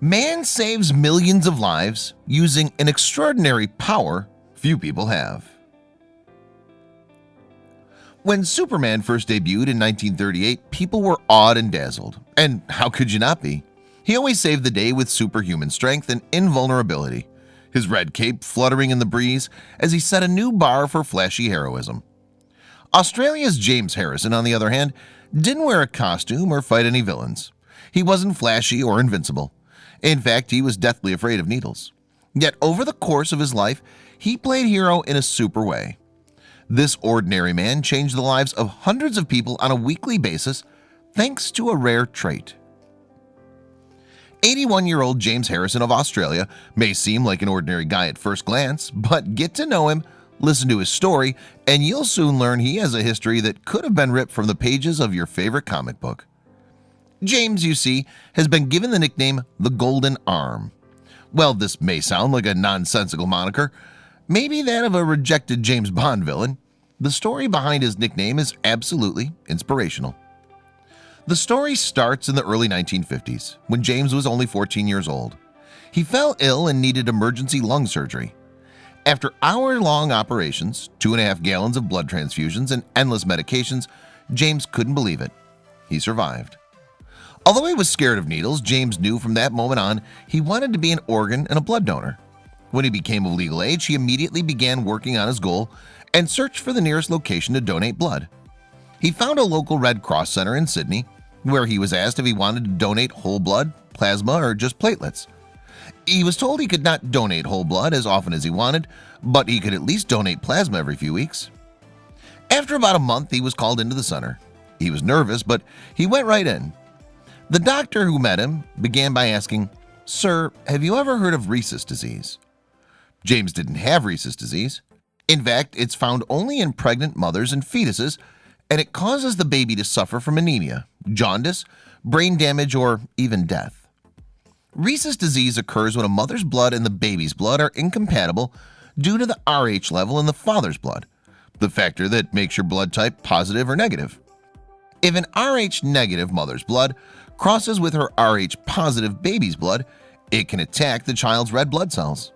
Man saves millions of lives using an extraordinary power few people have. When Superman first debuted in 1938, people were awed and dazzled. And how could you not be? He always saved the day with superhuman strength and invulnerability, his red cape fluttering in the breeze as he set a new bar for flashy heroism. Australia's James Harrison, on the other hand, didn't wear a costume or fight any villains. He wasn't flashy or invincible. In fact, he was deathly afraid of needles. Yet over the course of his life, he played hero in a super way. This ordinary man changed the lives of hundreds of people on a weekly basis thanks to a rare trait. 81-year-old James Harrison of Australia may seem like an ordinary guy at first glance, but get to know him, listen to his story, and you'll soon learn he has a history that could have been ripped from the pages of your favorite comic book. James, you see, has been given the nickname the Golden Arm. Well, this may sound like a nonsensical moniker, maybe that of a rejected James Bond villain. The story behind his nickname is absolutely inspirational. The story starts in the early 1950s, when James was only 14 years old. He fell ill and needed emergency lung surgery. After hour-long operations, 2.5 gallons of blood transfusions, and endless medications, James couldn't believe it. He survived. Although he was scared of needles, James knew from that moment on he wanted to be an organ and a blood donor. When he became of legal age, he immediately began working on his goal and searched for the nearest location to donate blood. He found a local Red Cross center in Sydney, where he was asked if he wanted to donate whole blood, plasma, or just platelets. He was told he could not donate whole blood as often as he wanted, but he could at least donate plasma every few weeks. After about a month, he was called into the center. He was nervous, but he went right in. The doctor who met him began by asking, "Sir, have you ever heard of rhesus disease?" James didn't have rhesus disease. In fact, it's found only in pregnant mothers and fetuses, and it causes the baby to suffer from anemia, jaundice, brain damage, or even death. Rhesus disease occurs when a mother's blood and the baby's blood are incompatible due to the Rh level in the father's blood, the factor that makes your blood type positive or negative. If an Rh negative mother's blood crosses with her Rh positive baby's blood, it can attack the child's red blood cells.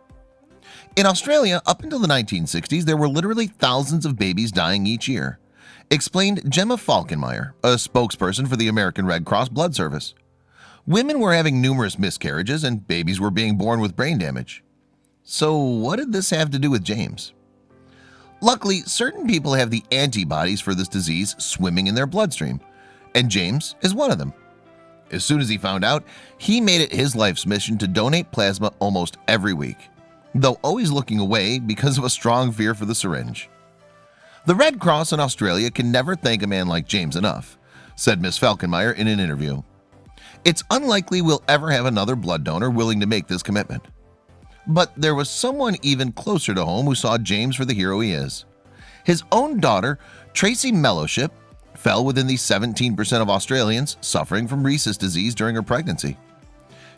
In Australia, up until the 1960s, there were literally thousands of babies dying each year, explained Gemma Falkenmeyer, a spokesperson for the American Red Cross Blood Service. Women were having numerous miscarriages and babies were being born with brain damage. So what did this have to do with James? Luckily, certain people have the antibodies for this disease swimming in their bloodstream, and James is one of them. As soon as he found out, he made it his life's mission to donate plasma almost every week, though always looking away because of a strong fear for the syringe. The Red Cross in Australia can never thank a man like James enough, said Ms. Falkenmeyer in an interview. It's unlikely we'll ever have another blood donor willing to make this commitment. But there was someone even closer to home who saw James for the hero he is. His own daughter, Tracy Mellowship, fell within the 17% of Australians suffering from rhesus disease during her pregnancy.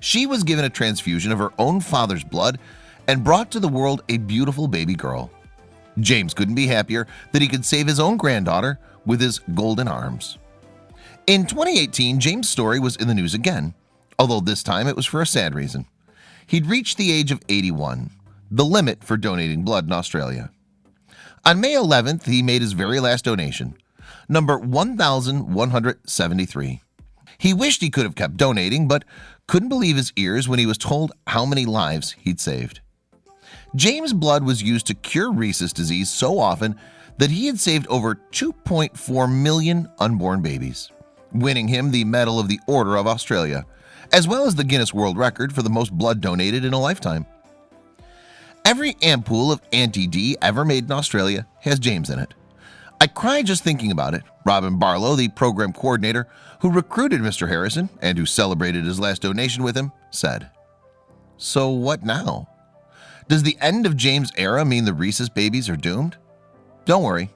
She was given a transfusion of her own father's blood and brought to the world a beautiful baby girl. James couldn't be happier that he could save his own granddaughter with his golden arms. In 2018, James' story was in the news again, although this time it was for a sad reason. He'd reached the age of 81, the limit for donating blood in Australia. On May 11th, he made his very last donation, number 1173. He wished he could have kept donating, but couldn't believe his ears when he was told how many lives he'd saved. James' blood was used to cure rhesus disease so often that he had saved over 2.4 million unborn babies, winning him the Medal of the Order of Australia, as well as the Guinness World Record for the most blood donated in a lifetime. Every ampoule of Anti-D ever made in Australia has James in it. I cry just thinking about it, Robin Barlow, the program coordinator who recruited Mr. Harrison and who celebrated his last donation with him, said. So what now? Does the end of James' era mean the rhesus babies are doomed? Don't worry.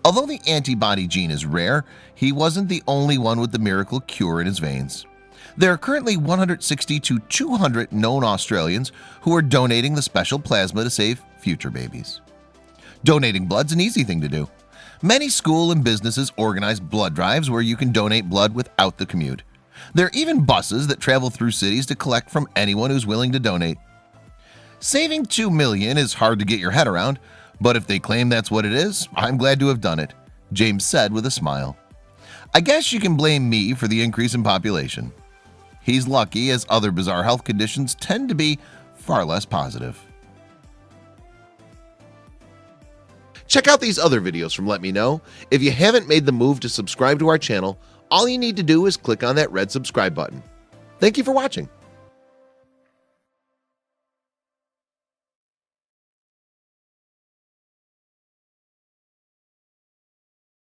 Although the antibody gene is rare, he wasn't the only one with the miracle cure in his veins. There are currently 160 to 200 known Australians who are donating the special plasma to save future babies. Donating blood's an easy thing to do. Many school and businesses organize blood drives where you can donate blood without the commute. There are even buses that travel through cities to collect from anyone who's willing to donate. Saving $2 million is hard to get your head around, but if they claim that's what it is, I'm glad to have done it, James said with a smile. I guess you can blame me for the increase in population. He's lucky, as other bizarre health conditions tend to be far less positive. Check out these other videos from Let Me Know. If you haven't made the move to subscribe to our channel, all you need to do is click on that red subscribe button. Thank you for watching.